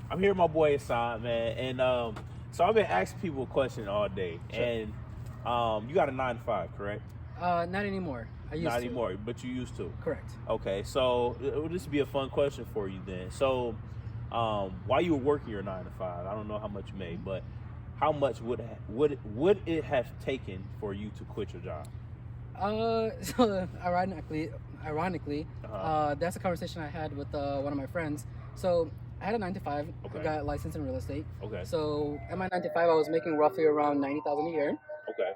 I'm here with my boy Hassan, man, and so I've been asking people a question all day, Sure. and you got a 9 to 5, correct? Not anymore. I used Not to. anymore, but you used to. Correct. Okay, so this would be a fun question for you then. So, while you were working your 9 to 5, I don't know how much you made, but how much would it have taken for you to quit your job? So ironically, Uh-huh. that's a conversation I had with one of my friends. So I had a 9 to 5. Okay. I got licensed in real estate. Okay. So at my 9 to 5, I was making roughly around 90,000 a year. Okay.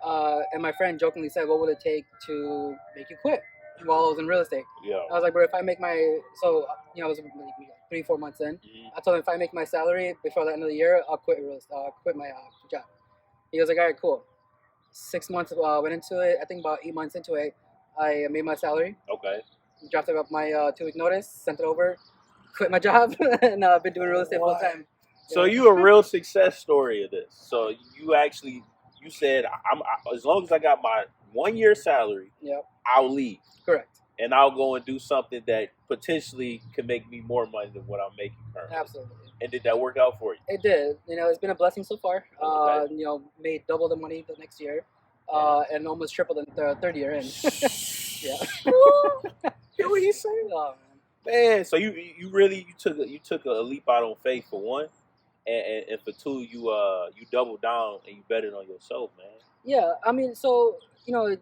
And my friend jokingly said, "What would it take to make you quit?" While I was in real estate. Yeah. I was like, "Bro, if I make my I was maybe 3-4 months in. Mhm. I told him if I make my salary before the end of the year, I'll quit quit my job." He was like, "All right, cool." 6 months went into it. I think about 8 months into it, I made my salary, Okay. drafted up my 2 week notice, sent it over, quit my job, and I've been doing real estate full time. So you a real success story of this. So you said as long as I got my 1 year salary, Yep, I'll leave correct. and I'll go and do something that potentially can make me more money than what I'm making currently. Absolutely. And did that work out for you? It did. It's been a blessing so far. Okay. Made double the money the next year, and almost triple the third year in. Yeah. Hear what he's saying? Oh, Man, so you really you took a leap out on faith for one, and for two you doubled down and you betted on yourself, man. yeah. I mean, so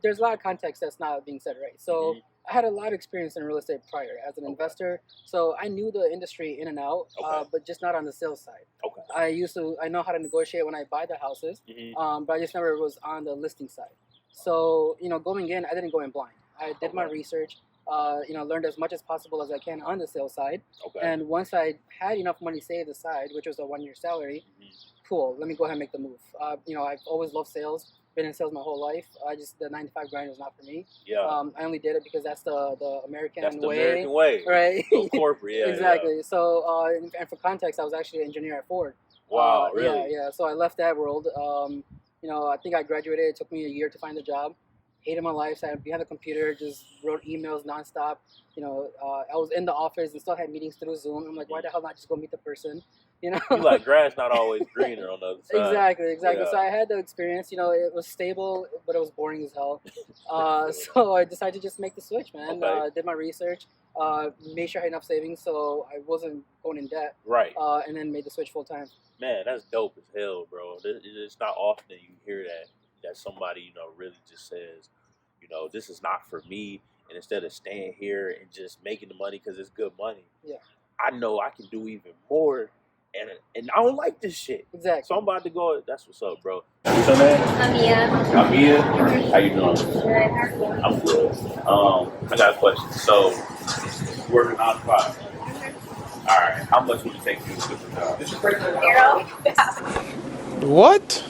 there's a lot of context that's not being said, right? So Mhm. I had a lot of experience in real estate prior as an Okay. investor, so I knew the industry in and out, Okay. but just not on the sales side. Okay. I know how to negotiate when I buy the houses, Mhm. but I just never was on the listing side. So going in, I didn't go in blind. I did my Okay. research. Learned as much as possible as I can on the sales side. Okay. And once I had enough money saved aside, which was a 1 year salary, Mhm. cool. Let me go ahead and make the move. I've always loved sales. Been in sales my whole life. The 9 to 5 grind was not for me. Yeah. I only did it because that's the American That's the way, American way. right? Go corporate, yeah. Exactly. So, and for context, I was actually an engineer at Ford. Wow, really? Yeah. So I left that world. I think I graduated. It took me a year to find a job. Hated my life. Sat behind the computer, just wrote emails nonstop. I was in the office and still had meetings through Zoom. I'm like, why the hell not just go meet the person? You like grass not always greener on the other side. Exactly. Yeah. So I had the experience. It was stable, but it was boring as hell. So I decided to just make the switch, man. Okay. Did my research, made sure I had enough savings so I wasn't going in debt, Right. and then made the switch full time. Man, that's dope as hell, bro. It's not often you hear that somebody, really just says, this is not for me. And instead of staying here and just making the money because it's good money, Yeah. I know I can do even more. And I don't like this shit. Exactly. So I'm about to go. That's what's up, bro. What's your name? Amia. How you doing? Good. I'm good. I got a question. So, you working 9 to 5. All right. How much would it take you to quit the job? Zero. What?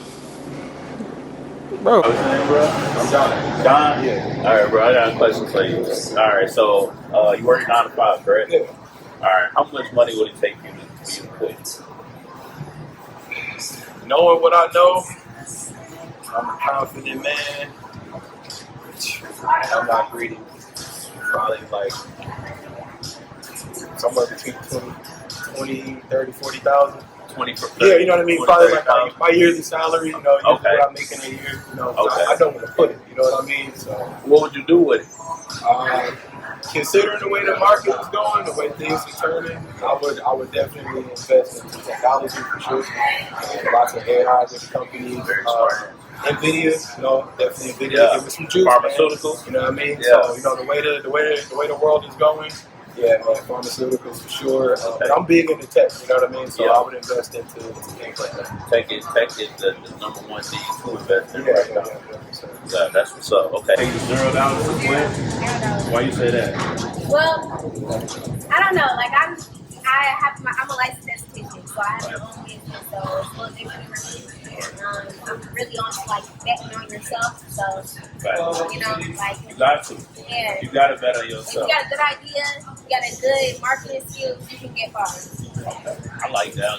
Bro. What's your name, bro? I'm John. John? Yeah. All right, bro. I got a question for you. All right. So, you work 9 to 5, correct? Yeah. All right. How much money would it take you to quit? Knowing what I know, I'm a confident man. I'm not greedy. Probably like somewhere between 20, 30, 40,000. 20 for 30, Yeah, you know what I mean? 20, Probably like 30,000. my yearly salary, usually Okay. what I'm making a year, Okay. I know where to put it, you know what I mean? So, What would you do with it? considering the way the market is going, the way things are turning, I would definitely invest in technology for sure. Lots of AI companies. Very smart. NVIDIA, definitely NVIDIA. Yeah. Give it some juice, Pharmaceuticals. man. You know what I mean? Yeah. So, the way the world is going, yeah, man, pharmaceuticals for sure. But I'm big into tech, you know what I mean? So Yeah. I would invest into things like that. Tech is the number one thing to invest in Yeah, right now. So. Yeah, that's what's up. Okay. Take $0 to quit. Why you say that? Well, I don't know. Like I'm a licensed esthetician, so I have my own business, so it's a little different for me. I'm really on betting on yourself, so Right. you You got to. yeah. You got to bet on If you yourself. got a good idea, you got a good marketing skills, you can get far. I like that.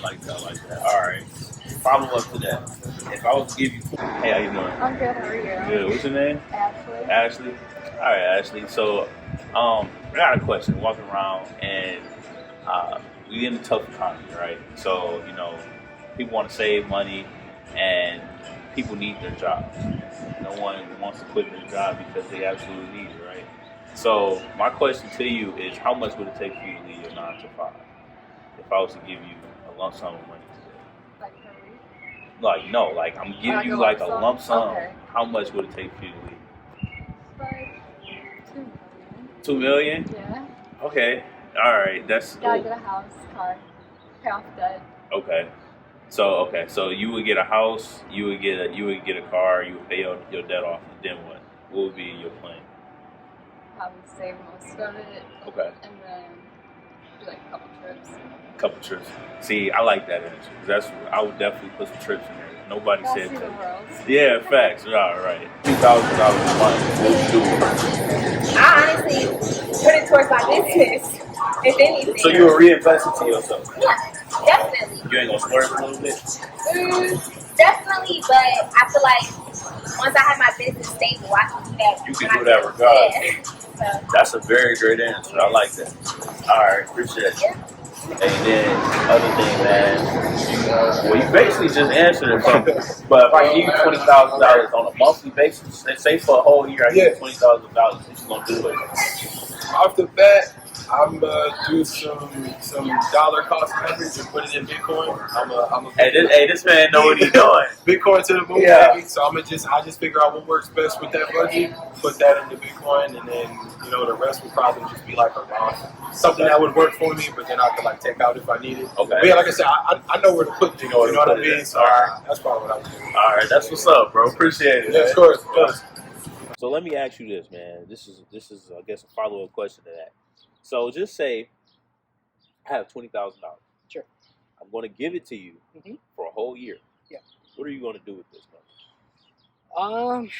All right. Follow up to that. If I was to give you, hey, how you doing? I'm good. How are you? Good. What's your name? Ashley. Ashley. All right, Ashley. So, I got a question. Walking around and we in a tough economy, right? So, you know, people want to save money and people need their jobs. No one wants to quit their job because they absolutely need it, right? So my question to you is, how much would it take for you to leave your 9 to 5? If I was to give you a lump sum of money today. Like per week? Like, no, like I'm giving Like you a like a lump lump sum? sum. Okay. How much would it take for you to leave? Like 2 2 million. million? Yeah. Okay. All right. That's Gotta get a house, car, pay off debt. okay. So you would get a house, you would get a car, you would pay your debt off, and then what? What would be your plan? Probably save most of it. Okay. And then do like a couple trips. Couple trips. See, I like that energy. That's I would definitely put some trips in there. Nobody Gotta said see the that. world. Yeah, facts. All right. $2,000 a month. What would you do with I honestly put it towards my business, if anything. it? So you would reinvest it to yourself. Yeah, definitely. You ain't gonna splurge a little bit. Definitely, but I feel like once I have my business stable, I can do that. You can when do that regardless. Yeah. So, That's a very great answer. I like that. All right, appreciate it. yeah. And then other thing, man. Well, you basically just answered it. But if I give you $20,000 on a monthly basis, let's say for a whole year, I give you $20,000. What you gonna do with it? Off the bat, I'm do some dollar cost average and put it in Bitcoin. I'm a Hey, this man know what he's doing. Bitcoin to the moon, Yeah. baby. So I just figure out what works best with that budget, put that into Bitcoin, and then the rest would probably just be like something that would work for me, but then I could like take out if I need it. Okay. But yeah, like I said, I know where to put things. You know what I mean? So that's probably what I would do. All right, that's what's up, bro. Appreciate it. Yeah, man. of course. So let me ask you this, man. This is I guess a follow up question to that. So just say I have $20,000. Sure. I'm going to give it to you Mhm. for a whole year. Yeah. What are you going to do with this money?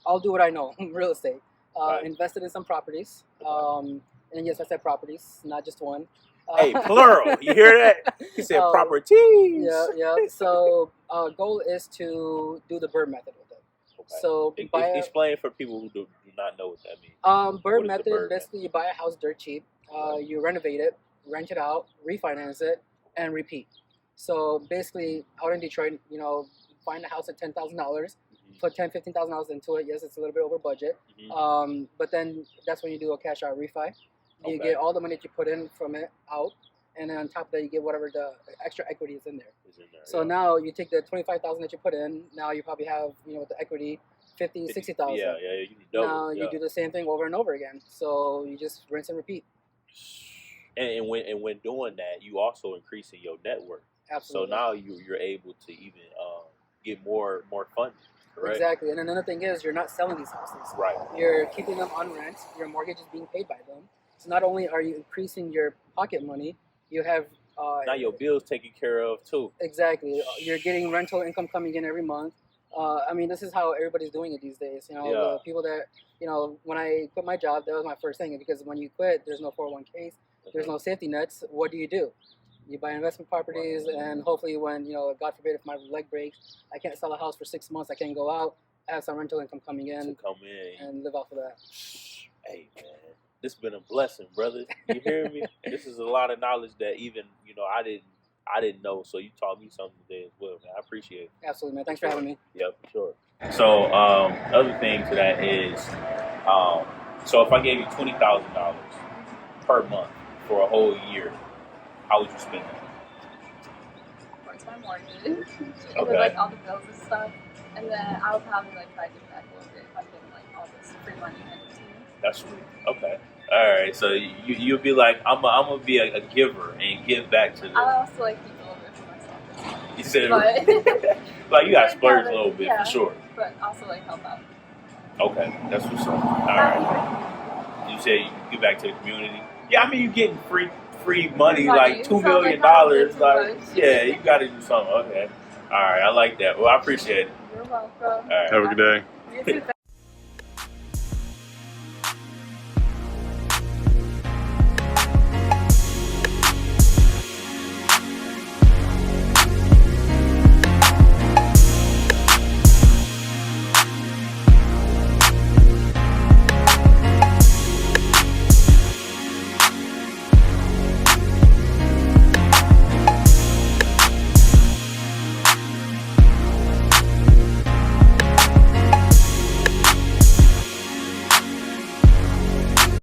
I'll do what I know, real estate. Right. Invested in some properties. And yes, I said properties, not just one. Hey, plural. You hear that? He said properties. Yeah. So goal is to do the bird method with it. Okay. So buy a, Explain for people who do not know what that means. bird What is the method. bird Basically, you buy a house dirt cheap. You renovate it, rent it out, refinance it, and repeat. So basically, out in Detroit, find a house at $10,000, put $15,000 into it. Yes, it's a little bit over budget. But then that's when you do a cash out refi. You Okay. get all the money that you put in from it out, and then on top of that, you get whatever the extra equity is in there. It's in there, So yeah. now you take the $25,000 that you put in. Now you probably have, with the equity, $50,000, $60,000. Yeah, you need double. Now you do the same thing over and over again. So you just rinse and repeat. And when doing that, you also increasing your net worth. Absolutely. So now you're able to even get more funding. Correct. Exactly. And another thing is, you're not selling these houses. Right. You're keeping them on rent. Your mortgage is being paid by them. So not only are you increasing your pocket money, you have Now your bills taken care of too. exactly. You're getting rental income coming in every month. This is how everybody's doing it these days. The people that when I quit my job, that was my first thing, because when you quit, there's no 401ks, there's no safety nets. What do? You buy investment properties, and hopefully when, God forbid, if my leg breaks, I can't sell a house for 6 months, I can't go out, I have some rental income coming in, to come in and live off of that. Hey man, this has been a blessing, brother. You hear me? This is a lot of knowledge that even I didn't know. So you taught me something today as well, man. I appreciate it. Absolutely, man. Thanks for having me. Yeah, for sure. So other thing to that is, so if I gave you $20,000 per month for a whole year, how would you spend that? Towards my mortgage. And Okay. then like all the bills and stuff. And then I'll probably try to give back a little bit if I'm getting all this free money handed to me. That's sweet. Okay. All right. So you'll be like, I'm gonna be a giver and give back to I the. also keep a little bit for myself. You said But like you got to splurge a little bit yeah. for sure. but also help out. Okay, that's what's up. All right. You say you give back to the community. Yeah, I mean you getting free money, like $2 million. Like, yeah, you got to do something. Okay. All right, I like that. Well, I appreciate it. You're welcome. All right. Have a good day. You too.